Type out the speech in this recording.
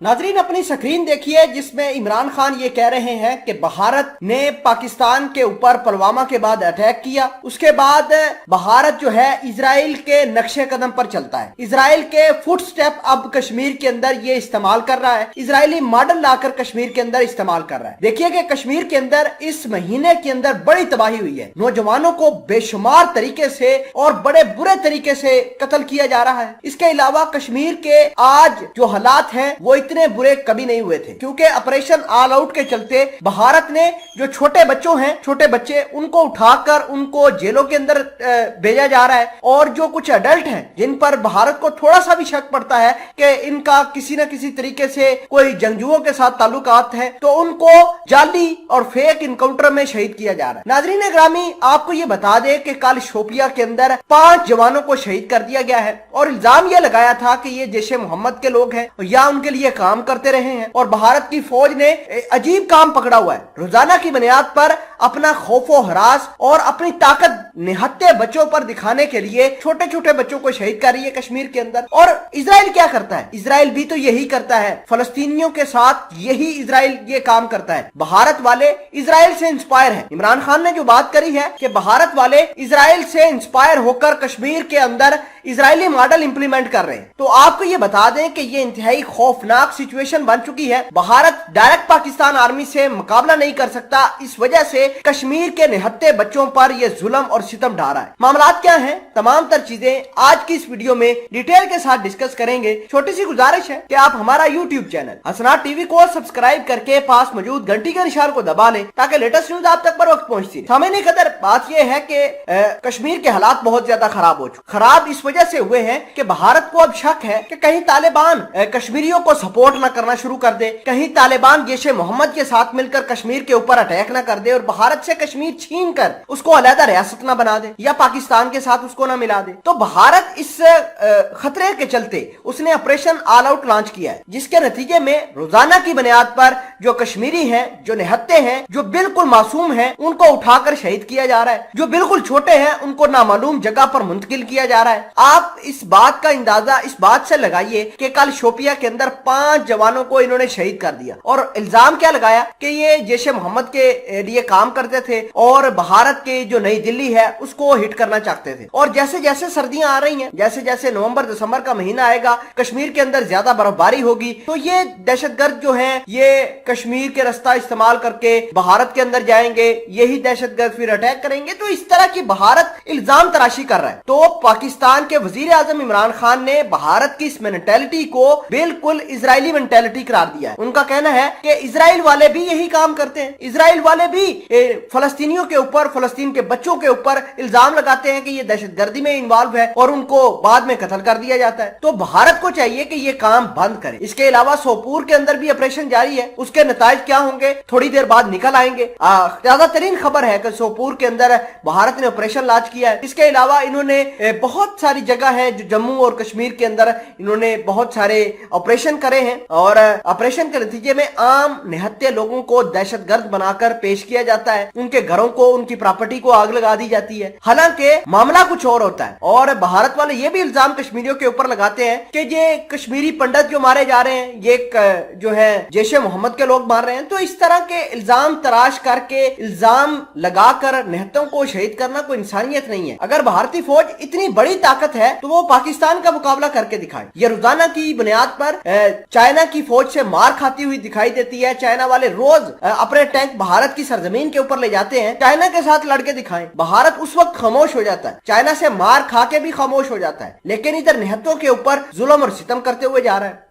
नाजरीन अपनी स्क्रीन देखिए जिसमें इमरान खान ये कह रहे हैं कि भारत ने पाकिस्तान के ऊपर पुलवामा के बाद अटैक किया, उसके बाद भारत जो है इजराइल के नक्शे कदम पर चलता है, इजराइल के फुट स्टेप अब कश्मीर के अंदर ये इस्तेमाल कर रहा है, इजरायली मॉडल लाकर कश्मीर के अंदर इस्तेमाल कर रहा है। देखिए कि कश्मीर के अंदर इस महीने के अंदर बड़ी तबाही हुई है, नौजवानों को बेशुमार तरीके से और बड़े बुरे तरीके से कत्ल किया जा रहा है। इसके अलावा कश्मीर के आज जो हालात हैं वो इतने बुरे कभी नहीं हुए थे, क्योंकि ऑपरेशन ऑल आउट के चलते भारत ने जो छोटे बच्चे उनको उठाकर उनको जेलों के अंदर भेजा जा रहा है, और जो कुछ अडल्ट हैं जिन पर भारत को थोड़ा सा भी शक पड़ता है कि इनका किसी न किसी तरीके से कोई जंगजुओं के साथ ताल्लुकात है, तो उनको जाली और फेक इनकाउंटर में शहीद किया जा रहा है। नाजरीन ग्रामी, आपको ये बता दे कि कल शोपिया के अंदर 5 जवानों को शहीद कर दिया गया है, और इल्जाम यह लगाया था कि ये जैश ए मोहम्मद के लोग हैं या उनके लिए काम करते रहे हैं, और भारत की फौज ने अजीब काम पकड़ा हुआ है, रोजाना की बुनियाद पर अपना खौफो हरास और अपनी ताकत निहत्ते बच्चों पर दिखाने के लिए छोटे छोटे बच्चों को शहीद कर रही है कश्मीर के अंदर। और इजराइल क्या करता है? इजराइल भी तो यही करता है, फलस्तीनियों के साथ यही इजराइल ये काम करता है। भारत वाले इजराइल से इंस्पायर हैं। इमरान खान ने जो बात करी है कि भारत वाले इजराइल से इंस्पायर होकर कश्मीर के अंदर इजरायली मॉडल इंप्लीमेंट कर रहे हैं, तो आपको ये बता दें कि ये इंतहाई खौफनाक सिचुएशन बन चुकी है। भारत डायरेक्ट पाकिस्तान आर्मी से मुकाबला नहीं कर सकता, इस वजह से कश्मीर के निहत्ते बच्चों पर यह जुल्म और सितम ढा रहा है। मामलात क्या हैं, तमाम तर चीजें आज की इस वीडियो में डिटेल के साथ डिस्कस करेंगे। छोटी सी गुजारिश है कि आप हमारा यूट्यूब चैनल हसनात टीवी को सब्सक्राइब करके पास मौजूद घंटी के निशान को दबा लें ताकि लेटेस्ट न्यूज आप तक पर वक्त पहुंचती है। सामने कदर बात यह है कि कश्मीर के हालात बहुत ज्यादा खराब हो चुके, खराब इस वजह से हुए हैं कि भारत को अब शक है कि कहीं तालिबान कश्मीरियों को सपोर्ट न करना शुरू कर दे, कहीं तालिबान जैश ए मोहम्मद के साथ मिलकर कश्मीर के ऊपर अटैक न कर दे और भारत से कश्मीर छीन कर उसको अलहदा रियासत न बना दे या पाकिस्तान के साथ उसको न मिला दे। तो भारत इस खतरे के चलते उसने ऑपरेशन ऑल आउट लॉन्च किया है, जिसके नतीजे में रोजाना की बुनियाद पर जो कश्मीरी हैं, जो निहत्ते हैं, जो बिल्कुल मासूम हैं, उनको उठाकर शहीद किया जा रहा है, जो बिल्कुल छोटे हैं उनको नामालूम जगह पर मुंतकिल किया जा रहा है। आप इस बात का अंदाजा इस बात से लगाइए कि कल शोपिया के अंदर 5 जवानों को इन्होंने शहीद कर दिया, और इल्जाम क्या लगाया कि ये जैश ए मोहम्मद के लिए काम करते थे और भारत के जो नई दिल्ली है उसको हिट करना चाहते थे। और जैसे जैसे सर्दियां आ रही हैं, जैसे जैसे नवंबर दिसंबर का महीना आएगा, कश्मीर के अंदर ज्यादा बर्फबारी होगी, तो ये दहशतगर्द जो हैं ये कश्मीर के रास्ता इस्तेमाल करके भारत के अंदर जाएंगे, यही दहशतगर्द फिर अटैक करेंगे। तो इस तरह की भारत इल्जाम तराशी कर रहा है। तो पाकिस्तान के वजीर आजम इमरान खान ने भारत की इस मेंटेलिटी को बिल्कुल इजरायली मेंटेलिटी करार दिया है। उनका कहना है कि इजराइल वाले भी यही काम करते हैं, इजराइल वाले भी फलस्तीनियों के ऊपर, फलस्तीन के बच्चों के ऊपर इल्जाम लगाते हैं कि ये दहशतगर्दी में इन्वॉल्व है और उनको बाद में कत्ल कर दिया जाता है। तो भारत को चाहिए कि ये काम बंद करे। इसके अलावा सोपूर के अंदर भी ऑपरेशन जारी है, उसके नताइज क्या होंगे थोड़ी देर बाद निकल आएंगे। ज्यादातरीन खबर है कि सोपूर के अंदर भारत ने ऑपरेशन लॉन्च किया है। इसके अलावा इन्होंने बहुत सारी जगह है जो जम्मू और कश्मीर के अंदर इन्होंने बहुत सारे ऑपरेशन करे हैं, और ऑपरेशन के नतीजे में आम निहत्ते लोगों को दहशतगर्द बनाकर पेश किया जाता है, उनके घरों को, उनकी प्रॉपर्टी को आग लगा दी जाती है। हालांकि मामला कुछ और होता है, और भारत वाले ये भी इल्जाम कश्मीरियों के ऊपर लगाते हैं कि ये कश्मीरी पंडित जो मारे जा रहे हैं ये जो है जैश ए मोहम्मद के लोग मार रहे हैं। तो इस तरह के इल्जाम तराश करके, इल्जाम लगाकर निहत्तों को शहीद करना कोई इंसानियत नहीं है। अगर भारतीय फौज इतनी बड़ी ताकत है तो वो पाकिस्तान का मुकाबला करके दिखाए। ये रोजाना की बुनियाद पर चाइना की फौज से मार खाती हुई दिखाई देती है। चाइना वाले रोज अपने टैंक भारत की सरजमीन के ऊपर ले जाते हैं, चाइना के साथ लड़के दिखाएं। भारत उस वक्त खामोश हो जाता है, चाइना से मार खा के भी खामोश हो जाता है, लेकिन इधर निहत्तों के ऊपर जुल्म और सितम करते हुए जा रहा है।